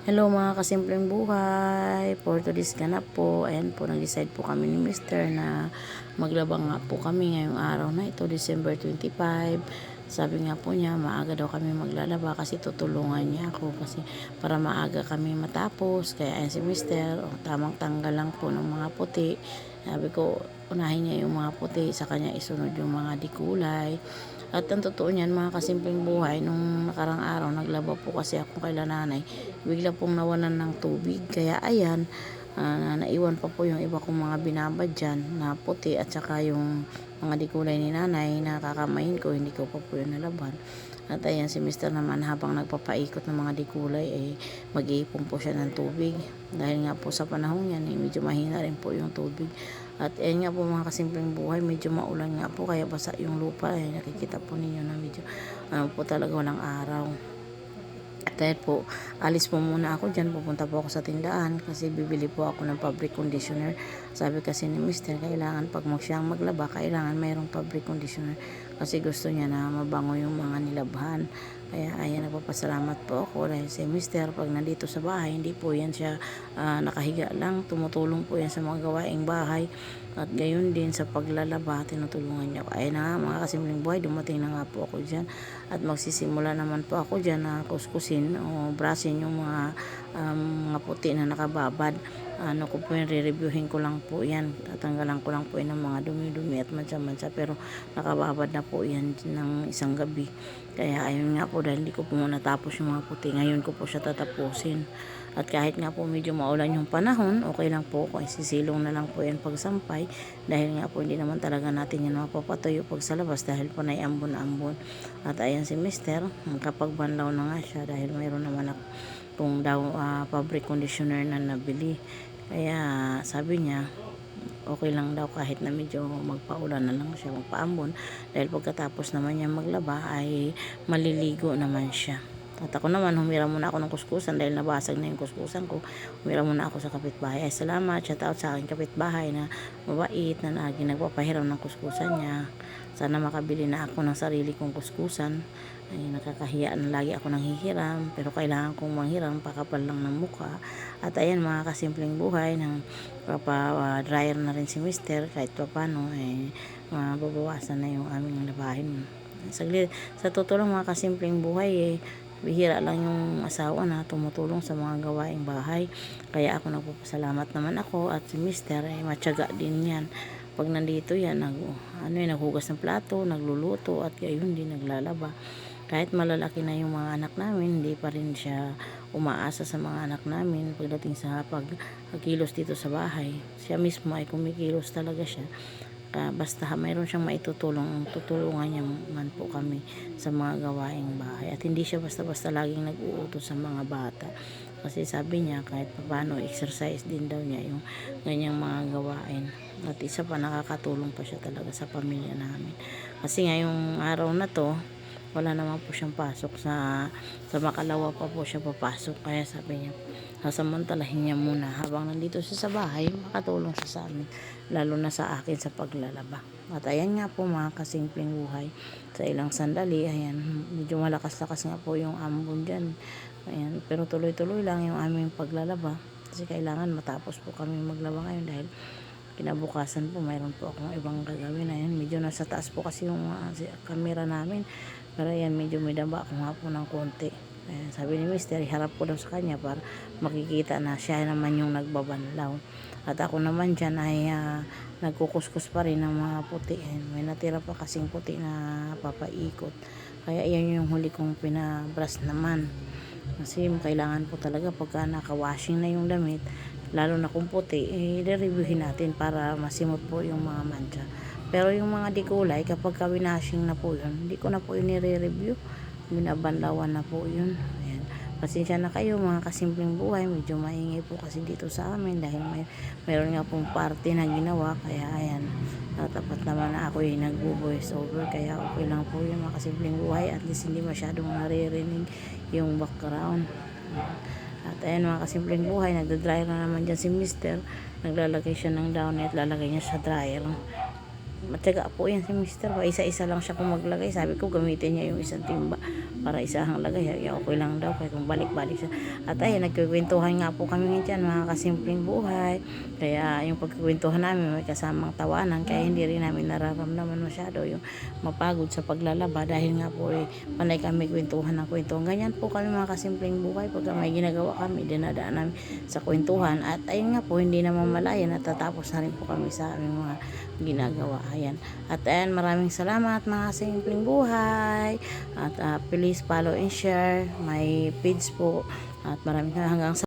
Hello mga kasimpleng buhay, for today's ganap po, ayan po, nag-decide po kami ni Mr. na maglaba nga po kami ngayong araw na ito, December 25. Sabi nga po niya, maaga daw kami maglalaba kasi tutulungan niya ako kasi para maaga kami matapos. Kaya ayan si Mr. Tamang tanggal lang po ng mga puti. Sabi ko, unahin niya yung mga puti, sa kanya isunod yung mga dikulay. At ang totoo niyan mga kasimpleng buhay, nung nakarang araw naglaba po kasi ako kay nanay, bigla pong nawalan ng tubig. Kaya ayan, naiwan pa po yung iba kong mga binabad dyan na puti at saka yung mga dikulay ni nanay na kakamayin ko, hindi ko pa po yun nalaban. At ayan si Mr. naman habang nagpapaikot ng mga dikulay mag-iipon po siya ng tubig. Dahil nga po sa panahon yan medyo mahina rin po yung tubig. At ayan nga po mga kasimpleng buhay, medyo maulan nga po kaya basa yung lupa. Nakikita po ninyo na medyo po talaga walang araw. At dahil po, alis po muna ako dyan, pupunta po ako sa tindahan kasi bibili po ako ng fabric conditioner. Sabi kasi ni Mr. kailangan pag siyang maglaba, kailangan mayroong fabric conditioner kasi gusto niya na mabango yung mga nilabhan. Kaya ayan, nagpapasalamat po ako dahil si Mr. pag nandito sa bahay, hindi po yan siya nakahiga lang, tumutulong po yan sa mga gawaing bahay. At gayon din sa paglalaba, tinutulungan niya ako. Ayun na nga mga kasimpleng buhay, dumating na nga po ako dyan. At magsisimula naman po ako dyan na kuskusin o brasin yung mga puti na nakababad. Ano ko po yun, re-reviewin ko lang po yan. Tatanggalan ko lang po yan ng mga dumi-dumi at mansa-mansa. Pero nakababad na po yan ng isang gabi. Kaya ayun nga po, dahil hindi ko po natapos yung mga puti, ngayon ko po siya tatapusin. At kahit nga po medyo maulan yung panahon, okay lang po kung isisilong na lang po yan pagsampay. Dahil nga po hindi naman talaga natin yan mapapatuyo pag sa labas dahil panay ambon-ambon. At ayan si Mr. Kapag banlaw na nga siya dahil mayroon naman ako pong daw fabric conditioner na nabili. Kaya sabi niya, okay lang daw kahit na medyo magpaulan na lang siya, magpaambon. Dahil pagkatapos naman niya maglaba ay maliligo naman siya. At ako naman, humira muna ako ng kuskusan dahil nabasag na yung kuskusan ko. Humira muna ako sa kapitbahay. Ay salamat, shout out sa aking kapitbahay na mabait na lagi nagpapahiram ng kuskusan niya. Sana makabili na ako ng sarili kong kuskusan. Ay nakakahiya na lagi ako nang hihiram, pero kailangan kong manghiram, pakapal lang ng mukha. At ayan mga kasimpleng buhay, ng dryer na rin si Mister, kahit pa paano mababawasan na yung aming labahin. Sa totoo lang mga kasimpleng buhay bihira lang yung asawa na tumutulong sa mga gawaing bahay. Kaya ako nagpapasalamat naman ako at si Mister matyaga din yan. Pag nandito yan, naghugas ng plato, nagluluto at gayon din naglalaba. Kahit malalaki na yung mga anak namin, hindi pa rin siya umaasa sa mga anak namin pagdating sa pagkilos dito sa bahay. Siya mismo ay kumikilos talaga siya. Basta mayroon siyang maitutulong, tutulungan niya man po kami sa mga gawaing bahay. At hindi siya basta-basta laging nag-uutos sa mga bata. Kasi sabi niya kahit paano exercise din daw niya yung ganyang mga gawain. At isa pa, nakakatulong pa siya talaga sa pamilya namin. Kasi ngayong araw na to, wala naman po siyang pasok sa makalawa pa po siya papasok. Kaya sabi niya, sasamantalahin niya muna habang nandito siya sa bahay, makatulong siya sa amin, lalo na sa akin sa paglalaba. At ayan nga po mga kasimpleng buhay, sa ilang sandali, ayan, medyo malakas-lakas nga po yung ambon dyan. Ayan, pero tuloy-tuloy lang yung aming paglalaba kasi kailangan matapos po kami maglaba ngayon dahil kinabukasan po mayroon po akong ibang gagawin. Ayan, medyo nasa taas po kasi yung camera namin, pero ayan, medyo may daba ako nga po ng konti. Ayan, sabi ni Mister, harap ko daw sa kanya para makikita na siya naman yung nagbabanlaw. At ako naman dyan ay nagkukuskus pa rin ng mga puti. Ayan, may natira pa kasing puti na papaikot. Kaya ayan yung huli kong pinabras naman. Kasi kailangan po talaga pagka naka-washing na yung damit, lalo na kung puti, i-reviewin natin para masimot po yung mga mancha. Pero yung mga dikulay, kapag winashing na po yun, hindi ko na po yun i-review. Binabanlawan na po yun. Ayan. Pasensya na kayo mga kasimpleng buhay, medyo maingay po kasi dito sa amin dahil mayroon nga pong party na ginawa. Kaya ayan, tapat naman na ako nagbo-voice over, kaya okay lang po yung mga kasimpleng buhay, at least hindi masyadong naririnig yung background. At ayan mga kasimpleng buhay, nagda-dryer na naman dyan si Mister. Naglalagay siya ng downy at lalagay niya sa dryer. Matyaga po yan si Mister. Isa-isa lang siya kung maglagay. Sabi ko gamitin niya yung isang timba para isahang lagay. Okay lang daw kaya kung balik-balik siya. At ayun, nagkikwentuhan nga po kami ngayon mga kasimpleng buhay. Kaya yung pagkikwentuhan namin may kasamang tawanan. Kaya hindi rin namin nararamdaman masyado yung mapagod sa paglalaba. Dahil nga po panay kami kwentuhan ng kwentuhan. Ganyan po kami mga kasimpleng buhay. Pagka may ginagawa kami, dinadaan namin sa kwentuhan. At ayun nga po, hindi naman malayan at tatapos na rin po kami sa aming mga ginagawa. Ayan. At ayan, maraming salamat mga simpleng buhay. At please follow and share my page po. At maraming hanggang sa